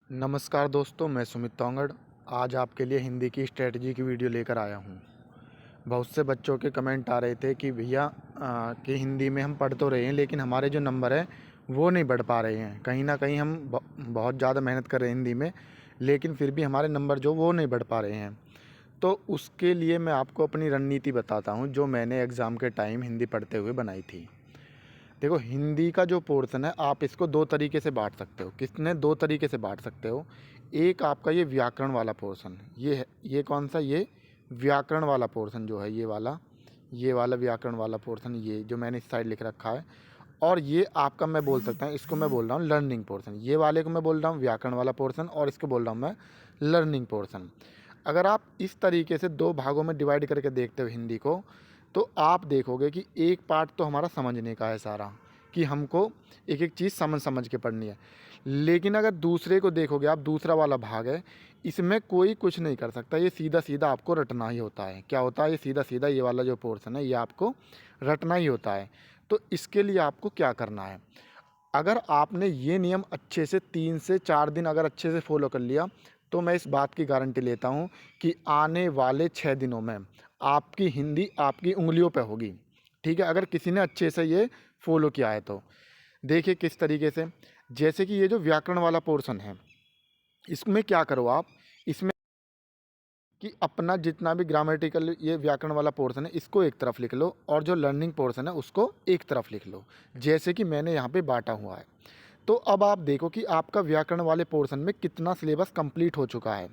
नमस्कार दोस्तों, मैं सुमित तोंगड़ आज आपके लिए हिंदी की स्ट्रेटजी की वीडियो लेकर आया हूँ। बहुत से बच्चों के कमेंट आ रहे थे कि भैया कि हिंदी में हम पढ़ तो रहे हैं लेकिन हमारे जो नंबर है वो नहीं बढ़ पा रहे हैं। कहीं ना कहीं हम बहुत ज़्यादा मेहनत कर रहे हैं हिंदी में, लेकिन फिर भी हमारे नंबर जो वो नहीं बढ़ पा रहे हैं। तो उसके लिए मैं आपको अपनी रणनीति बताता हूँ जो मैंने एग्ज़ाम के टाइम हिंदी पढ़ते हुए बनाई थी। देखो, हिंदी का जो पोर्शन है आप इसको दो तरीके से बांट सकते हो। कितने दो तरीके से बांट सकते हो। एक आपका ये व्याकरण वाला पोर्शन ये है, ये कौन सा, ये व्याकरण वाला पोर्शन जो है, ये वाला व्याकरण वाला पोर्शन, ये जो मैंने इस साइड लिख रखा है। और ये आपका, मैं बोल सकता हूँ, इसको मैं बोल रहा हूँ लर्निंग पोर्शन। ये वाले को मैं बोल रहा हूँ व्याकरण वाला पोर्शन और इसको बोल रहा हूँ मैं लर्निंग पोर्शन। अगर आप इस तरीके से दो भागों में डिवाइड करके देखते हो हिंदी को, तो आप देखोगे कि एक पार्ट तो हमारा समझने का है सारा, कि हमको एक एक चीज़ समझ समझ के पढ़नी है। लेकिन अगर दूसरे को देखोगे आप, दूसरा वाला भाग है, इसमें कोई कुछ नहीं कर सकता। ये सीधा सीधा आपको रटना ही होता है। क्या होता है, ये सीधा सीधा ये वाला जो पोर्शन है ये आपको रटना ही होता है। तो इसके लिए आपको क्या करना है, अगर आपने ये नियम अच्छे से 3 से 4 दिन अगर अच्छे से फॉलो कर लिया, तो मैं इस बात की गारंटी लेता हूँ कि आने वाले 6 दिनों में आपकी हिंदी आपकी उंगलियों पे होगी। ठीक है, अगर किसी ने अच्छे से ये फॉलो किया है तो। देखिए किस तरीके से, जैसे कि ये जो व्याकरण वाला पोर्शन है, इसमें क्या करो आप, इसमें कि अपना जितना भी ग्रामेटिकल ये व्याकरण वाला पोर्शन है इसको एक तरफ लिख लो और जो लर्निंग पोर्शन है उसको एक तरफ लिख लो, जैसे कि मैंने यहाँ पे बांटा हुआ है। तो अब आप देखो कि आपका व्याकरण वाले पोर्शन में कितना सिलेबस कंप्लीट हो चुका है।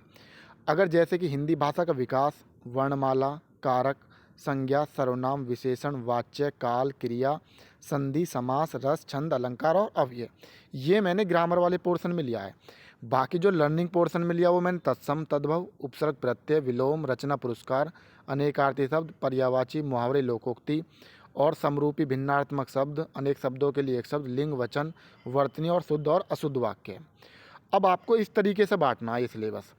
अगर जैसे कि हिंदी भाषा का विकास, वर्णमाला, कारक, संज्ञा, सर्वनाम, विशेषण, वाच्य, काल, क्रिया, संधि, समास, रस, छंद, अलंकार और अव्यय, ये मैंने ग्रामर वाले पोर्शन में लिया है। बाकी जो लर्निंग पोर्शन में लिया वो मैंने तत्सम, तद्भव, उपसर्ग, प्रत्यय, विलोम, रचना, पुरस्कार, अनेकार्थी शब्द, पर्यायवाची, मुहावरे, लोकोक्ति और समरूपी भिन्नार्थमक शब्द, अनेक शब्दों के लिए एक शब्द, लिंग, वचन, वर्तनी और शुद्ध और अशुद्ध वाक्य। अब आपको इस तरीके से बांटना है ये सिलेबस।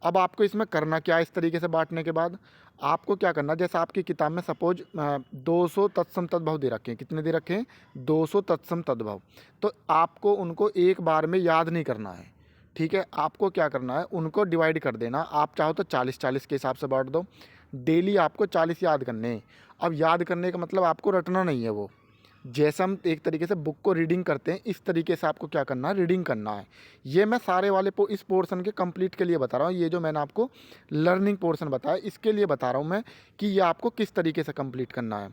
अब आपको इसमें करना क्या है, इस तरीके से बांटने के बाद आपको क्या करना, जैसे आपकी किताब में सपोज 200 तत्सम तद्भव दे रखे हैं। कितने दे रखे हैं, 200 तत्सम तद्भव। तो आपको उनको एक बार में याद नहीं करना है। ठीक है, आपको क्या करना है, उनको डिवाइड कर देना। आप चाहो तो 40-40 के हिसाब से बांट दो। डेली आपको 40 याद करने हैं। अब याद करने का मतलब आपको रटना नहीं है वो, जैसे हम एक तरीके से बुक को रीडिंग करते हैं इस तरीके से आपको क्या करना है, रीडिंग करना है। ये मैं सारे वाले इस पोर्शन के कंप्लीट के लिए बता रहा हूँ। ये जो मैंने आपको लर्निंग पोर्शन बताया इसके लिए बता रहा हूँ मैं कि ये आपको किस तरीके से कंप्लीट करना है।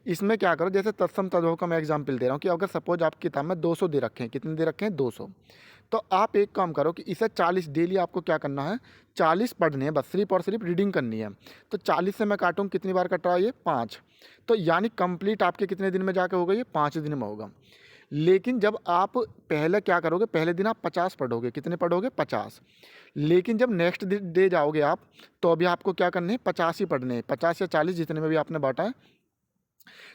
इसमें क्या करो, जैसे तत्सम तद्भव का मैं एग्जांपल दे रहा हूँ कि अगर सपोज आपकी किताब में 200 दे रखे हैं, कितने दे रखे हैं, 200। तो आप एक काम करो कि इसे 40 डेली आपको क्या करना है, 40 पढ़ने हैं, बस सिर्फ और सिर्फ रीडिंग करनी है। तो 40 से मैं काटूँ, कितनी बार कट रहा है ये, 5। तो यानी कंप्लीट आपके कितने दिन में जाके होगा, ये 5 दिन में होगा। लेकिन जब आप पहले क्या करोगे, पहले दिन आप 50 पढ़ोगे, कितने पढ़ोगे, 50। लेकिन जब नेक्स्ट डे जाओगे आप, तो अभी आपको क्या करने हैं, 50 ही पढ़ने हैं, 50 या 40 जितने में भी आपने बांटा है।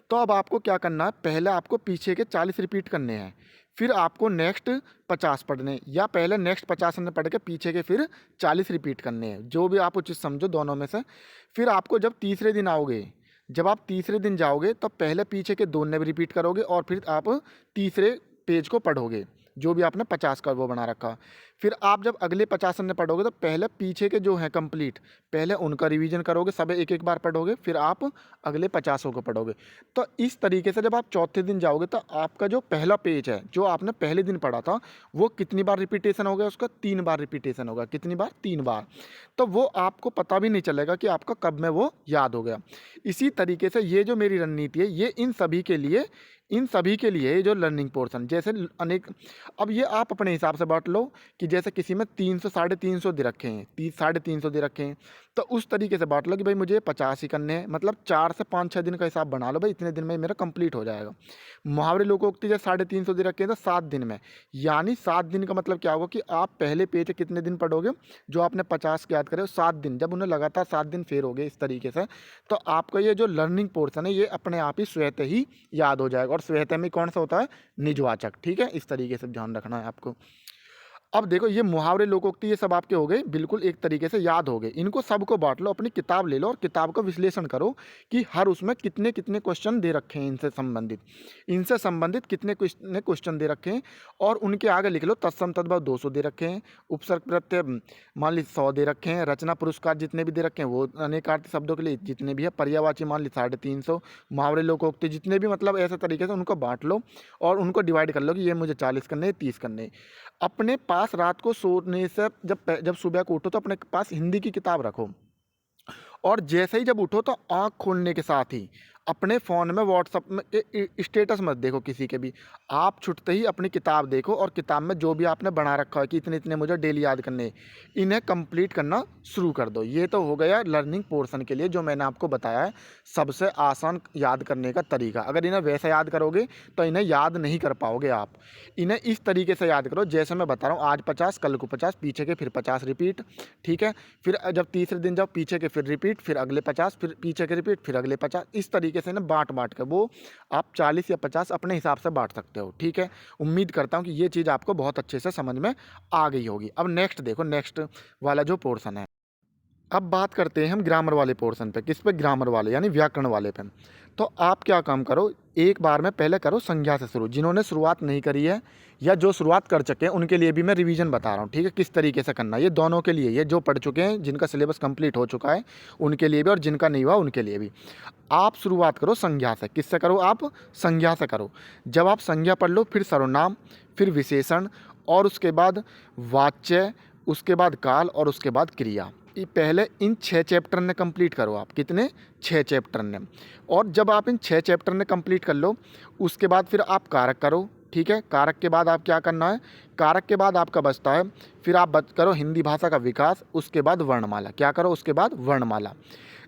तो अब आपको क्या करना है, पहले आपको पीछे के 40 रिपीट करने हैं, फिर आपको नेक्स्ट 50 पढ़ने हैं, या पहले नेक्स्ट 50 ने पढ़ के पीछे के फिर 40 रिपीट करने हैं, जो भी आप उचित समझो दोनों में से। फिर आपको जब तीसरे दिन आओगे, जब आप तीसरे दिन जाओगे तो पहले पीछे के 2 ने भी रिपीट करोगे और फिर आप तीसरे पेज को पढ़ोगे जो भी आपने 50 का वो बना रखा। फिर आप जब अगले 50 ने पढ़ोगे तो पहले पीछे के जो हैं कंप्लीट, पहले उनका रिवीजन करोगे, सब एक एक बार पढ़ोगे, फिर आप अगले 50 को पढ़ोगे। तो इस तरीके से जब आप चौथे दिन जाओगे तो आपका जो पहला पेज है जो आपने पहले दिन पढ़ा था वो कितनी बार रिपीटेशन हो गया, उसका 3 बार रिपीटेशन होगा। कितनी बार, 3 बार। तो वो आपको पता भी नहीं चलेगा कि आपका कब में वो याद हो गया। इसी तरीके से ये जो मेरी रणनीति है ये इन सभी के लिए जो लर्निंग पोर्शन, जैसे अनेक, अब ये आप अपने हिसाब से बांट लो कि जैसे किसी में 300 350 दे रखे हैं, 350 दे रखे हैं, तो उस तरीके से बांट लो कि भाई मुझे 50 ही करने हैं। मतलब 4 से 5-6 दिन का हिसाब बना लो, भाई इतने दिन में मेरा कंप्लीट हो जाएगा। मुहावरे लोकोक्ति जैसे 350 दे रखे हैं तो 7 दिन में, यानी 7 दिन का मतलब क्या होगा कि आप पहले पेज कितने दिन पढ़ोगे, जो आपने 50 याद करे 7 दिन, जब उन्हें लगातार 7 दिन फेर हो गए इस तरीके से, तो आपका ये जो लर्निंग पोर्शन है ये अपने आप ही स्वतः ही याद हो जाएगा। और स्वतः में कौन सा होता है, निजवाचक। ठीक है, इस तरीके से ध्यान रखना है आपको। अब देखो ये मुहावरे, लोकोक्ति, ये सब आपके हो गए, बिल्कुल एक तरीके से याद हो गए। इनको सबको बाँट लो, अपनी किताब ले लो और किताब का विश्लेषण करो कि हर उसमें कितने-कितने क्वेश्चन दे रखे हैं इनसे संबंधित कितने क्वेश्चन दे रखे हैं, और उनके आगे लिख लो तत्सम तद्भव 200 दे रखे हैं, उपसर्ग प्रत्यय मान ली 100 दे रखे हैं, रचना पुरस्कार जितने भी दे रखे हैं वो अनेकार्थी शब्दों के लिए जितने भी है, पर्यायवाची मान ली 350, मुहावरे, लोकोक्ति जितने भी, मतलब ऐसे तरीके से उनको बाँट लो और उनको डिवाइड कर लो कि ये मुझे 40 करने हैं, 30 करने हैं। अपने पास रात को सोने से जब सुबह को उठो तो अपने पास हिंदी की किताब रखो, और जैसे ही जब उठो तो आँख खोलने के साथ ही अपने फ़ोन में व्हाट्सअप में स्टेटस मत देखो किसी के भी। आप छुटते ही अपनी किताब देखो और किताब में जो भी आपने बना रखा है कि इतने इतने मुझे डेली याद करने हैं, इन्हें कंप्लीट करना शुरू कर दो। ये तो हो गया लर्निंग पोर्शन के लिए जो मैंने आपको बताया है सबसे आसान याद करने का तरीका। अगर इन्हें वैसे याद करोगे तो इन्हें याद नहीं कर पाओगे आप। इन्हें इस तरीके से याद करो जैसे मैं बता रहा हूँ, आज 50, कल को 50, पीछे के फिर 50 रिपीट, ठीक है। फिर जब तीसरे दिन जाओ पीछे के फिर रिपीट, फिर अगले 50, फिर पीछे के रिपीट, फिर अगले 50। इस तरीके से ना बाँट के वो आप 40 या 50 अपने हिसाब से बाँट सकते हो, ठीक है। उम्मीद करता हूँ कि ये चीज़ आपको बहुत अच्छे से समझ में आ गई होगी। अब नेक्स्ट देखो, नेक्स्ट वाला जो पोर्शन है, अब बात करते हैं हम ग्रामर वाले पोर्शन पे। किस पे? ग्रामर वाले यानी व्याकरण वाले पे। तो आप क्या काम करो, एक बार में पहले करो संज्ञा से शुरू। जिन्होंने शुरुआत नहीं करी है या जो शुरुआत कर चुके हैं उनके लिए भी मैं रिवीजन बता रहा हूँ, ठीक है, किस तरीके से करना है। ये दोनों के लिए, ये जो पढ़ चुके हैं जिनका सिलेबस कंप्लीट हो चुका है उनके लिए भी, और जिनका नहीं हुआ उनके लिए भी। आप शुरुआत करो संज्ञा से। किससे करो? आप संज्ञा से करो। जब आप संज्ञा पढ़ लो फिर सर्वनाम, फिर विशेषण, और उसके बाद वाच्य, उसके बाद काल, और उसके बाद क्रिया। ये पहले इन 6 चैप्टर ने कंप्लीट करो आप। कितने? 6 चैप्टर ने। और जब आप इन 6 चैप्टर ने कंप्लीट कर लो उसके बाद फिर आप कारक करो, ठीक है। कारक के बाद आप क्या करना है? कारक के बाद आपका बचता है फिर आप करो हिंदी भाषा का विकास, उसके बाद वर्णमाला। क्या करो? उसके बाद वर्णमाला।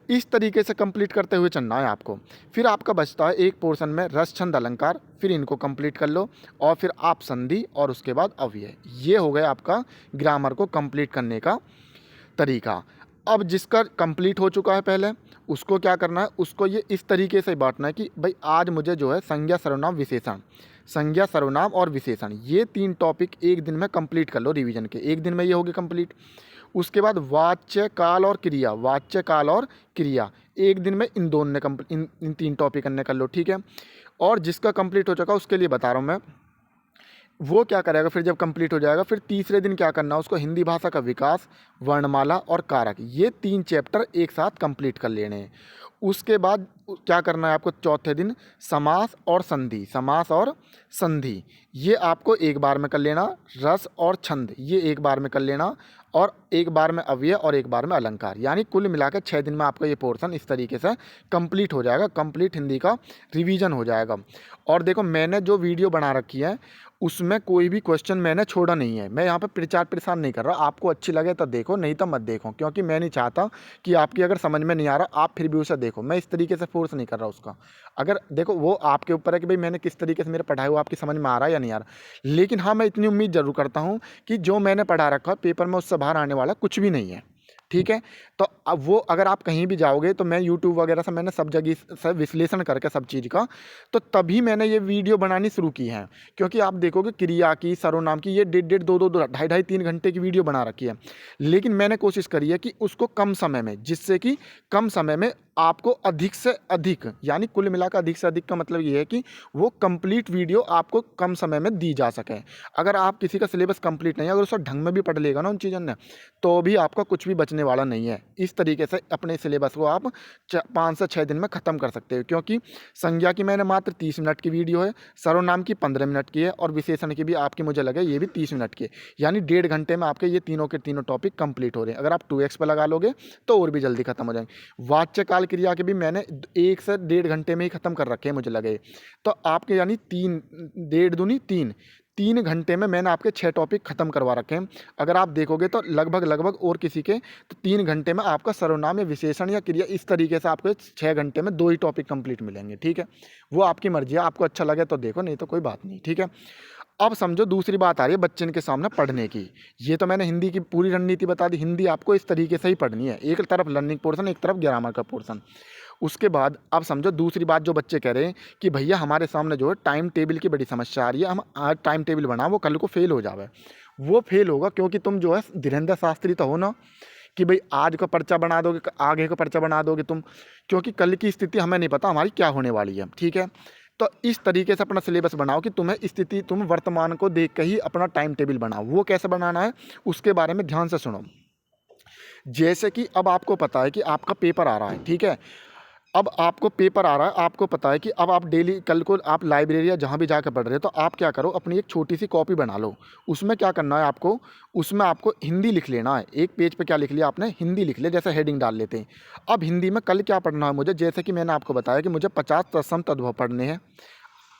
इस तरीके से कंप्लीट करते हुए चलना है आपको। फिर आपका बचता है एक पोर्शन में रस, छंद, अलंकार। फिर इनको कंप्लीट कर लो और फिर आप संधि और उसके बाद अव्यय। ये हो गया आपका ग्रामर को कंप्लीट करने का तरीका। अब जिसका कंप्लीट हो चुका है पहले उसको क्या करना है? उसको ये इस तरीके से बांटना है कि भाई आज मुझे जो है संज्ञा, सर्वनाम, विशेषण, संज्ञा, सर्वनाम और विशेषण, ये 3 टॉपिक एक दिन में कंप्लीट कर लो रिवीजन के। एक दिन में ये हो गए कंप्लीट। उसके बाद वाच्य, काल और क्रिया, वाच्य, काल और क्रिया, एक दिन में इन दोनों ने इन 3 टॉपिक करने कर लो, ठीक है। और जिसका कंप्लीट हो चुका उसके लिए बता रहा हूँ मैं, वो क्या करेगा फिर जब कंप्लीट हो जाएगा फिर तीसरे दिन क्या करना है उसको? हिंदी भाषा का विकास, वर्णमाला और कारक, ये 3 चैप्टर एक साथ कंप्लीट कर लेने हैं। उसके बाद क्या करना है आपको? चौथे दिन समास और संधि, समास और संधि ये आपको एक बार में कर लेना। रस और छंद ये एक बार में कर लेना, और एक बार में अव्यय और एक बार में अलंकार। यानी कुल मिलाकर 6 दिन में आपका ये पोर्शन इस तरीके से कंप्लीट हो जाएगा, कंप्लीट हिंदी का रिवीजन हो जाएगा। और देखो मैंने जो वीडियो बना रखी है उसमें कोई भी क्वेश्चन मैंने छोड़ा नहीं है। मैं यहाँ पे प्रचार प्रसार नहीं कर रहा। आपको अच्छी लगे तो देखो, नहीं तो मत देखो, क्योंकि मैं नहीं चाहता कि आपकी अगर समझ में नहीं आ रहा आप फिर भी उसे देखो। मैं इस तरीके से फोर्स नहीं कर रहा उसका। अगर देखो वो आपके ऊपर है कि भाई मैंने किस तरीके से मेरे पढ़ाई हुआ आपकी समझ में आ रहा है या नहीं आ रहा। लेकिन हाँ, मैं इतनी उम्मीद ज़रूर करता हूँ कि जो मैंने पढ़ा रखा है पेपर में उससे बाहर आने वाला कुछ भी नहीं है, ठीक है। तो अब वो अगर आप कहीं भी जाओगे तो मैं यूट्यूब वगैरह से मैंने सब जगह से विश्लेषण करके सब चीज़ का, तो तभी मैंने ये वीडियो बनानी शुरू की है। क्योंकि आप देखोगे क्रिया की, सर्वनाम की, ये 1.5 2 2 2.5 3 घंटे की वीडियो बना रखी है। लेकिन मैंने कोशिश करी है कि उसको कम समय में, जिससे कि कम समय में आपको अधिक से अधिक, यानी कुल मिलाकर अधिक से अधिक का मतलब ये है कि वो कंप्लीट वीडियो आपको कम समय में दी जा सके। अगर आप किसी का सिलेबस कंप्लीट नहीं है, अगर उसको ढंग में भी पढ़ लेगा ना उन चीज़ों ने, तो भी आपका कुछ भी बचने वाला नहीं है। इस तरीके से अपने सिलेबस को आप 5 से 6 दिन में ख़त्म कर सकते हो। क्योंकि संज्ञा की मैंने मात्र 30 मिनट की वीडियो है, सर्वनाम की 15 मिनट की है, और विशेषण की भी आपकी मुझे लगे ये भी 30 मिनट की है। यानी 1.5 घंटे में आपके ये तीनों के तीनों टॉपिक कंप्लीट हो रहे हैं। अगर आप 2x पर लगा लोगे तो और भी जल्दी खत्म हो जाएंगे। वाच्य, काल, क्रिया के भी मैंने 1 से 1.5 घंटे में ही ख़त्म कर रखे हैं मुझे लगे। तो आपके यानी 3, 1.5 दूनी 3 घंटे में मैंने आपके 6 टॉपिक ख़त्म करवा रखे हैं। अगर आप देखोगे तो लगभग और किसी के तो 3 घंटे में आपका सर्वनाम या विशेषण या क्रिया, इस तरीके से आपको 6 घंटे में 2 ही टॉपिक कंप्लीट मिलेंगे, ठीक है। वो आपकी मर्जी है, आपको अच्छा लगे तो देखो, नहीं तो कोई बात नहीं, ठीक है। अब समझो दूसरी बात आ रही है बच्चे के सामने पढ़ने की। ये तो मैंने हिंदी की पूरी रणनीति बता दी। हिंदी आपको इस तरीके से ही पढ़नी है, एक तरफ लर्निंग पोर्शन, एक तरफ ग्रामर का पोर्शन। उसके बाद अब समझो दूसरी बात जो बच्चे कह रहे हैं कि भैया हमारे सामने जो है टाइम टेबल की बड़ी समस्या आ रही है, हम आज टाइम टेबल बनाओ वो कल को फेल हो जावे। वो फेल होगा, क्योंकि तुम जो है धीरेन्द्र शास्त्री तो हो ना कि भाई आज का पर्चा बना दोगे, आगे का पर्चा बना दोगे तुम, क्योंकि कल की स्थिति हमें नहीं पता हमारी क्या होने वाली है। ठीक है, तो इस तरीके से अपना सिलेबस बनाओ कि तुम्हें स्थिति, तुम वर्तमान को देख के ही अपना टाइम टेबल बनाओ। वो कैसे बनाना है उसके बारे में ध्यान से सुनो। जैसे कि अब आपको पता है कि आपका पेपर आ रहा है, ठीक है, अब आपको पेपर आ रहा है, आपको पता है कि अब आप डेली, कल को आप लाइब्रेरी या जहाँ भी जाकर पढ़ रहे हो, तो आप क्या करो, अपनी एक छोटी सी कॉपी बना लो। उसमें क्या करना है आपको, उसमें आपको हिंदी लिख लेना है। एक पेज पे क्या लिख लिया आपने, हिंदी लिख लिया, जैसे हेडिंग डाल लेते हैं। अब हिंदी में कल क्या पढ़ना है मुझे, जैसे कि मैंने आपको बताया कि मुझे 50 तत्सम तद्भव पढ़ने हैं,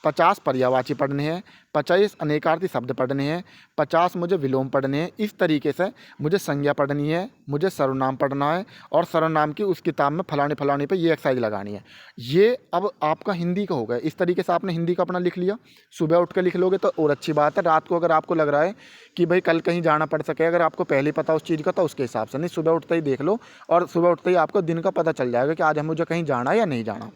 50 पर्यायवाची पढ़ने हैं, 50 अनेकार्थी शब्द पढ़ने हैं, 50 मुझे विलोम पढ़ने हैं। इस तरीके से मुझे संज्ञा पढ़नी है, मुझे सर्वनाम पढ़ना है, और सर्वनाम की उस किताब में फलाने फलाने पे ये एक्सरसाइज लगानी है। ये अब आपका हिंदी का हो गया। इस तरीके से आपने हिंदी का अपना लिख लिया। सुबह उठ कर लिख लोगे तो और अच्छी बात है। रात को अगर आपको लग रहा है कि भाई कल कहीं जाना पड़ सके, अगर आपको पहले पता उस चीज़ का, तो उसके हिसाब से नहीं, सुबह उठते ही देख लो, और सुबह उठते ही आपको दिन का पता चल जाएगा कि आज मुझे कहीं जाना है या नहीं जाना।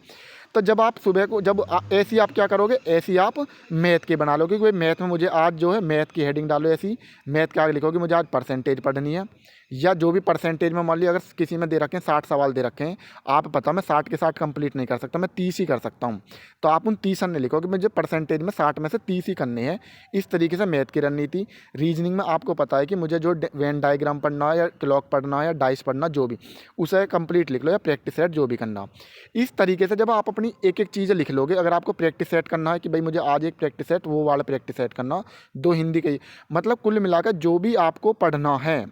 तो जब आप सुबह को, जब ऐसी आप क्या करोगे, ऐसी आप मैथ के बना लोगे कि भाई मैथ में मुझे आज जो है, मैथ की हेडिंग डालो ऐसी, मैथ के आगे लिखोगे मुझे आज परसेंटेज पढ़नी है, या जो भी परसेंटेज में, मान लीजिए अगर किसी में दे रखे हैं 60 सवाल दे रखे हैं, आप पता मैं 60 के 60 कंप्लीट नहीं कर सकता, मैं 30 ही कर सकता हूँ, तो आप उन 30 अन्य लिखोगे मुझे परसेंटेज में 60 में से 30 ही करने हैं। इस तरीके से मैथ की रणनीति। रीजनिंग में आपको पता है कि मुझे जो वेन डायग्राम पढ़ना है, या क्लॉक पढ़ना है, या डाइस पढ़ना, जो भी, उसे कंप्लीट लिख लो, या प्रैक्टिस सेट जो भी करना। इस तरीके से जब आप अपनी एक एक चीज़ लिख लोगे, अगर आपको प्रैक्टिस सेट करना है कि भाई मुझे आज एक प्रैक्टिस सेट, वो वाला प्रैक्टिस सेट करना, 2 हिंदी के, मतलब कुल मिलाकर जो भी आपको पढ़ना है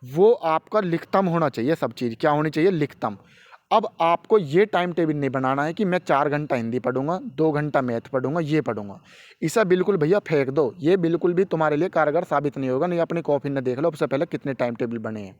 वो आपका लिखतम होना चाहिए। सब चीज़ क्या होनी चाहिए, लिखतम। अब आपको ये टाइम टेबल नहीं बनाना है कि मैं 4 घंटा हिंदी पढ़ूंगा, 2 घंटा मैथ पढ़ूंगा, ये पढ़ूंगा। इसे बिल्कुल भैया फेंक दो, ये बिल्कुल भी तुम्हारे लिए कारगर साबित नहीं होगा। नहीं, अपनी कॉपी में देख लो सबसे पहले कितने टाइम टेबल बने हैं।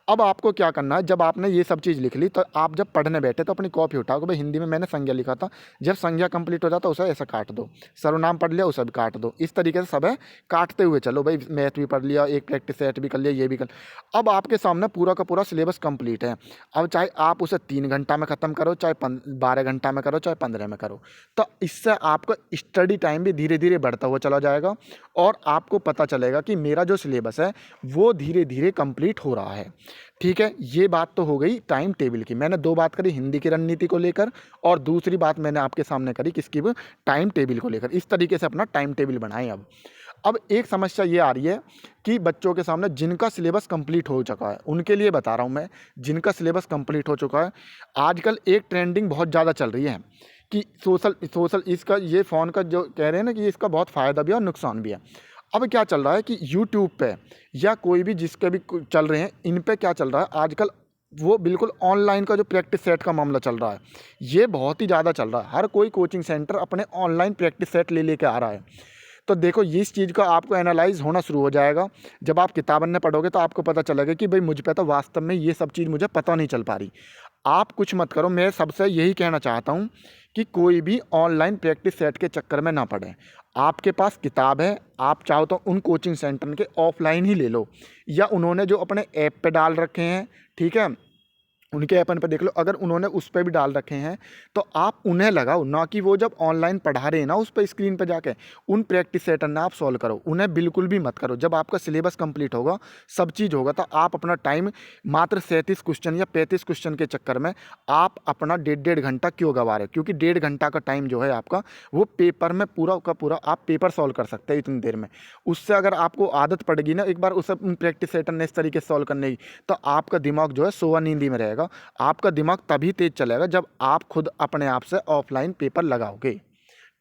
अब आपको क्या करना है, जब आपने ये सब चीज़ लिख ली, तो आप जब पढ़ने बैठे तो अपनी कॉपी उठाओ कि भाई हिंदी में मैंने संज्ञा लिखा था, जब संज्ञा कंप्लीट हो जाता उसे ऐसा काट दो, सर्वनाम पढ़ लिया उसे भी काट दो। इस तरीके से सब है, काटते हुए चलो भाई। मैथ भी पढ़ लिया, एक प्रैक्टिस सेट भी कर लिया, ये भी कर। अब आपके सामने पूरा का पूरा सिलेबस कंप्लीट है। अब चाहे आप उसे 3 घंटा में ख़त्म करो, चाहे 12 घंटा में करो, चाहे 15 में करो, तो इससे आपका स्टडी टाइम भी धीरे धीरे बढ़ता हुआ चला जाएगा, और आपको पता चलेगा कि मेरा जो सिलेबस है वो धीरे धीरे कंप्लीट हो रहा है। ठीक है, ये बात तो हो गई टाइम टेबल की। मैंने 2 बात करी, हिंदी की रणनीति को लेकर, और दूसरी बात मैंने आपके सामने करी किसकी, वो टाइम टेबल को लेकर। इस तरीके से अपना टाइम टेबल बनाएं। अब एक समस्या ये आ रही है कि बच्चों के सामने जिनका सिलेबस कंप्लीट हो चुका है, उनके लिए बता रहा हूँ मैं, जिनका सिलेबस कंप्लीट हो चुका है, आजकल एक ट्रेंडिंग बहुत ज़्यादा चल रही है कि सोशल इसका, ये फ़ोन का जो कह रहे हैं ना कि इसका बहुत फ़ायदा भी है और नुकसान भी है। अब क्या चल रहा है कि यूट्यूब पे या कोई भी जिसके भी चल रहे हैं, इन पे क्या चल रहा है आजकल, वो बिल्कुल ऑनलाइन का जो प्रैक्टिस सेट का मामला चल रहा है, ये बहुत ही ज़्यादा चल रहा है। हर कोई कोचिंग सेंटर अपने ऑनलाइन प्रैक्टिस सेट ले लेके आ रहा है। तो देखो, ये इस चीज़ का आपको एनालाइज होना शुरू हो जाएगा। जब आप किताबन में पढ़ोगे तो आपको पता चलेगा कि भाई मुझ पे तो वास्तव में ये सब चीज़ मुझे पता नहीं चल पा रही। आप कुछ मत करो, मैं सबसे यही कहना चाहता हूँ कि कोई भी ऑनलाइन प्रैक्टिस सेट के चक्कर में ना पड़े। आपके पास किताब है, आप चाहो तो उन कोचिंग सेंटर के ऑफलाइन ही ले लो, या उन्होंने जो अपने ऐप पे डाल रखे हैं, ठीक है, उनके ऐपन पे देख लो। अगर उन्होंने उस पर भी डाल रखे हैं तो आप उन्हें लगाओ, ना कि वो जब ऑनलाइन पढ़ा रहे हैं ना उस पर स्क्रीन पे जाके उन प्रैक्टिस सेटर ना आप सॉल्व करो, उन्हें बिल्कुल भी मत करो। जब आपका सिलेबस कंप्लीट होगा, सब चीज़ होगा, तो आप अपना टाइम मात्र 37 क्वेश्चन या 35 क्वेश्चन के चक्कर में आप अपना 1.5 घंटा क्यों गवा रहे हो? क्योंकि 1.5 घंटा का टाइम जो है आपका, वो पेपर में पूरा का पूरा आप पेपर सॉल्व कर सकते हैं इतनी देर में। उससे अगर आपको आदत पड़ेगी ना एक बार उस प्रैक्टिस सेटर ने इस तरीके से सॉल्व करने की, तो आपका दिमाग जो है सोवा नींदी में रहेगा। आपका दिमाग तभी तेज चलेगा जब आप खुद अपने आप से ऑफलाइन पेपर लगाओगे।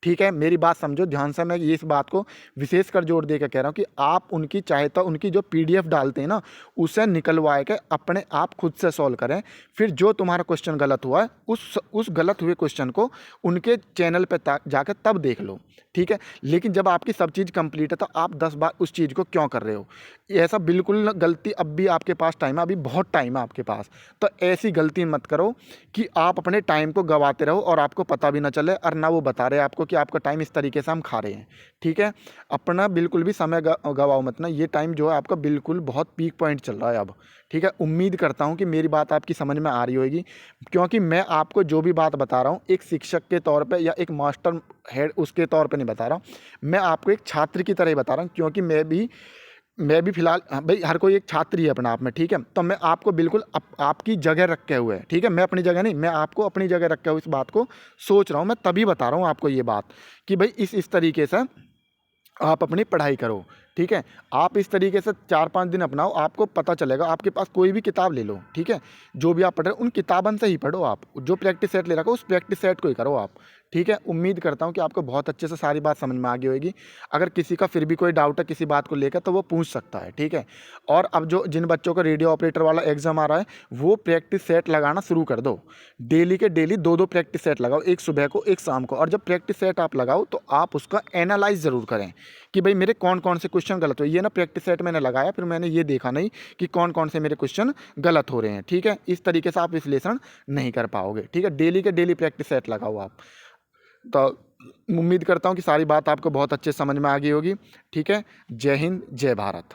ठीक है, मेरी बात समझो ध्यान से। मैं इस बात को विशेष कर जोर दे के कह रहा हूँ कि आप उनकी चाहे तो उनकी जो पीडीएफ डालते हैं ना, उसे निकलवा के अपने आप खुद से सॉल्व करें। फिर जो तुम्हारा क्वेश्चन गलत हुआ है, उस गलत हुए क्वेश्चन को उनके चैनल पे जाकर तब देख लो। ठीक है, लेकिन जब आपकी सब चीज़ कंप्लीट है तो आप 10 बार उस चीज़ को क्यों कर रहे हो? ऐसा बिल्कुल गलती, अब भी आपके पास टाइम है, अभी बहुत टाइम है आपके पास, तो ऐसी गलती मत करो कि आप अपने टाइम को गवाते रहो और आपको पता भी ना चले, और ना वो बता रहे आपको कि आपका टाइम इस तरीके से हम खा रहे हैं। ठीक है, अपना बिल्कुल भी समय गवाओ मत ना। ये टाइम जो है आपका बिल्कुल बहुत पीक पॉइंट चल रहा है अब। ठीक है, उम्मीद करता हूँ कि मेरी बात आपकी समझ में आ रही होगी, क्योंकि मैं आपको जो भी बात बता रहा हूँ एक शिक्षक के तौर पे या एक मास्टर हेड उसके तौर पे नहीं बता रहा हूँ, मैं आपको एक छात्र की तरह ही बता रहा हूँ, क्योंकि मैं भी मैं भी फ़िलहाल भाई हर कोई एक छात्र ही है अपने आप में, ठीक है। तो मैं आपको बिल्कुल आपकी जगह रखे हुए, ठीक है, मैं अपनी जगह नहीं, मैं आपको अपनी जगह रखे हुए इस बात को सोच रहा हूँ, मैं तभी बता रहा हूँ आपको ये बात कि भाई इस तरीके से आप अपनी पढ़ाई करो, ठीक है। आप इस तरीके से 4-5 दिन अपनाओ, आपको पता चलेगा। आपके पास कोई भी किताब ले लो, ठीक है, जो भी आप पढ़ रहे हो उन किताबन से ही पढ़ो आप। जो प्रैक्टिस सेट ले रखा हो उस प्रैक्टिस सेट को ही करो आप, ठीक है। उम्मीद करता हूँ कि आपको बहुत अच्छे से सारी बात समझ में आ गई होगी। अगर किसी का फिर भी कोई डाउट है किसी बात को लेकर तो वो पूछ सकता है, ठीक है। और अब जो जिन बच्चों का रेडियो ऑपरेटर वाला एग्ज़ाम आ रहा है वो प्रैक्टिस सेट लगाना शुरू कर दो। डेली के डेली 2-2 प्रैक्टिस सेट लगाओ, एक सुबह को एक शाम को। और जब प्रैक्टिस सेट आप लगाओ तो आप उसका एनालाइज़ ज़रूर करें कि भाई मेरे कौन कौन से क्वेश्चन गलत हुए। ये ना प्रैक्टिस सेट मैंने लगाया फिर मैंने ये देखा नहीं कि कौन कौन से मेरे क्वेश्चन गलत हो रहे हैं, ठीक है। इस तरीके से आप विश्लेषण नहीं कर पाओगे, ठीक है। डेली के डेली प्रैक्टिस सेट लगाओ आप। तो उम्मीद करता हूँ कि सारी बात आपको बहुत अच्छे से समझ में आ गई होगी, ठीक है। जय हिंद, जय भारत।